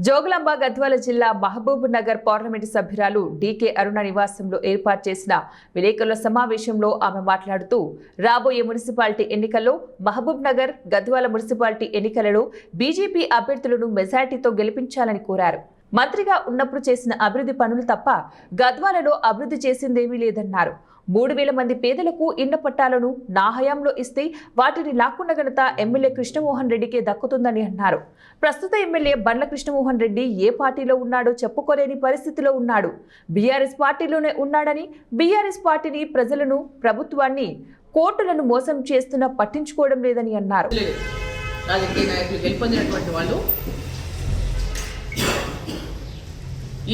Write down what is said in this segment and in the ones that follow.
జోగులాంబ గద్వాల జిల్లా మహబూబ్ నగర్ పార్లమెంటు సభ్యురాలు డీకే అరుణ నివాసంలో ఏర్పాటు చేసిన విలేకరుల సమావేశంలో ఆమె మాట్లాడుతూ రాబోయే మున్సిపాలిటీ ఎన్నికల్లో మహబూబ్ నగర్ గద్వాల మున్సిపాలిటీ ఎన్నికలలో బీజేపీ అభ్యర్థులను మెజారిటీతో గెలిపించాలని కోరారు. మంత్రిగా ఉన్నప్పుడు చేసిన అభివృద్ధి పనులు తప్ప గద్వాలలో అభివృద్ధి చేసిందేమీ లేదన్నారు. 3000 మంది పేదలకు ఇండ్ల పట్టాలను నా హయాంలో ఇస్తే వాటిని లాక్కున్న ఘనత ఎమ్మెల్యే కృష్ణమోహన్ రెడ్డికే దక్కుతుందని అన్నారు. ప్రస్తుత ఎమ్మెల్యే బండ్ల కృష్ణమోహన్ రెడ్డి ఏ పార్టీలో ఉన్నాడో చెప్పుకోలేని పరిస్థితిలో ఉన్నాడు. బీఆర్ఎస్ పార్టీలోనే ఉన్నాడని, బీఆర్ఎస్ పార్టీని, ప్రజలను, ప్రభుత్వాన్ని, కోర్టులను మోసం చేస్తున్నా పట్టించుకోవడం లేదని అన్నారు.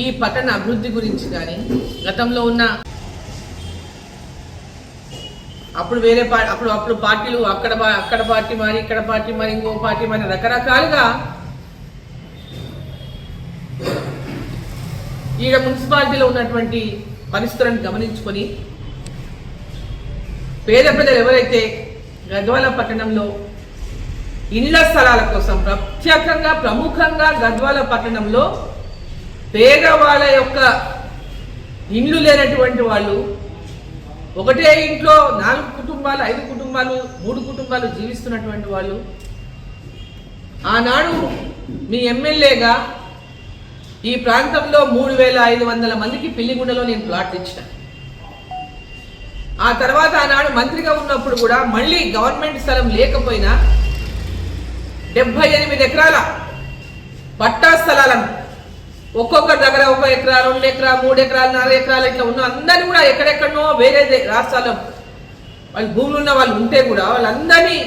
ఈ పట్టణ అభివృద్ధి గురించి కానీ గతంలో ఉన్న అప్పుడు వేరే అప్పుడు పార్టీలు అక్కడ పార్టీ మారి, ఇక్కడ పార్టీ మారి, ఇంకో పార్టీ మారి, రకరకాలుగా ఈ మున్సిపాలిటీలో ఉన్నటువంటి పరిస్థితులను గమనించుకొని పేద ప్రజలు ఎవరైతే గద్వాల పట్టణంలో ఇళ్ల స్థలాల కోసం ప్రముఖంగా గద్వాల పట్టణంలో పేదవాళ్ళ యొక్క ఇండ్లు లేనటువంటి వాళ్ళు, ఒకటే ఇంట్లో 4 కుటుంబాలు, 5 కుటుంబాలు, 3 కుటుంబాలు జీవిస్తున్నటువంటి వాళ్ళు, ఆనాడు మీ ఎమ్మెల్యేగా ఈ ప్రాంతంలో 3500 మందికి పిల్లిగుండలో నేను ప్లాట్ ఇచ్చిన. ఆ తర్వాత ఆనాడు మంత్రిగా ఉన్నప్పుడు కూడా మళ్ళీ గవర్నమెంట్ స్థలం లేకపోయినా 78 ఎకరాల పట్టా స్థలాలను ఒక్కొక్కరి దగ్గర 1 ఎకరా, 2 ఎకరా, 3 ఎకరాలు, 4 ఎకరాలు ఇట్లా ఉన్న అందరినీ కూడా ఎక్కడెక్కడనో వేరే రాష్ట్రాల్లో వాళ్ళు భూములు ఉన్న వాళ్ళు ఉంటే కూడా వాళ్ళందరినీ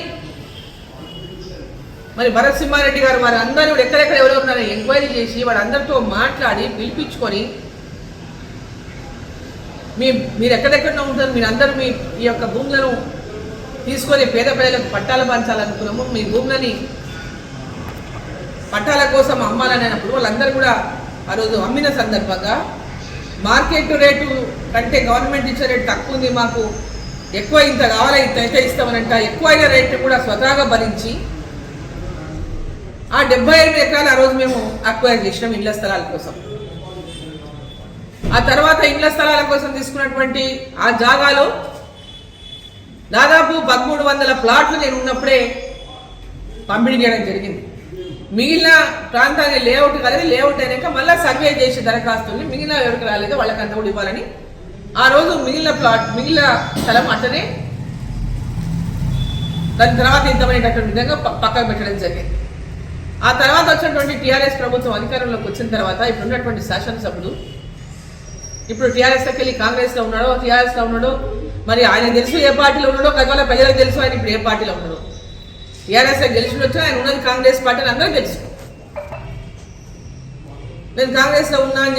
మరి భరత్ సింహారెడ్డి గారు వారి అందరూ కూడా ఎక్కడెక్కడ ఎవరో ఉన్నారో ఎంక్వైరీ చేసి వాళ్ళందరితో మాట్లాడి పిలిపించుకొని మీరు ఎక్కడెక్కడో ఉంటారు, మీరు అందరూ ఈ యొక్క భూములను తీసుకొని పేద ప్రజలకు పట్టాలు పంచాలనుకున్నాము. మీ భూములని పట్టాల కోసం అమ్మాలని అన్నప్పుడు వాళ్ళందరూ కూడా ఆ రోజు అమ్మిన సందర్భంగా మార్కెట్ రేటు కంటే గవర్నమెంట్ ఇచ్చే రేటు తక్కువ ఉంది, మాకు ఎక్కువ ఇంత కావాలి, ఇంత అయితే ఇస్తామనంట ఎక్కువైన రేటు కూడా స్వతహాగా భరించి ఆ 78 ఎకరాలు ఆ రోజు మేము అక్వైర్ చేసినాం ఇళ్ల స్థలాల కోసం. ఆ తర్వాత ఇళ్ల స్థలాల కోసం తీసుకున్నటువంటి ఆ జాగాలో దాదాపు 1300 ప్లాట్లు నేను ఉన్నప్పుడే పంపిణీ చేయడం జరిగింది. మిగిలిన ప్రాంతాన్ని లేఅవుట్ కలిగి లేఅవుట్ అయినాక మళ్ళీ సర్వే చేసి దరఖాస్తుల్ని మిగిలిన ఎవరికి రాలేదో వాళ్ళకి అంత కూడా ఇవ్వాలని ఆ రోజు మిగిలిన స్థలం అట్టనే దాని తర్వాత ఇద్దామనేటటువంటి విధంగా పక్కకు పెట్టడం జరిగింది. ఆ తర్వాత వచ్చినటువంటి టీఆర్ఎస్ ప్రభుత్వం అధికారంలోకి వచ్చిన తర్వాత ఇప్పుడున్నటువంటి శాసనసభ్యుడు ఇప్పుడు టీఆర్ఎస్లోకి వెళ్ళి కాంగ్రెస్లో ఉన్నాడో, టీఆర్ఎస్లో ఉన్నాడో, మరి ఆయన తెలుసు ఏ పార్టీలో ఉన్నాడో, గద్వాల ప్రజలకు తెలుసు ఆయన ఇప్పుడు ఏ పార్టీలో ఉన్నాడో. టీఆర్ఎస్ గెలిచిన వచ్చా ఆయన ఉన్నది కాంగ్రెస్ పార్టీ అని అందరూ తెలుసు. నేను కాంగ్రెస్లో ఉన్నా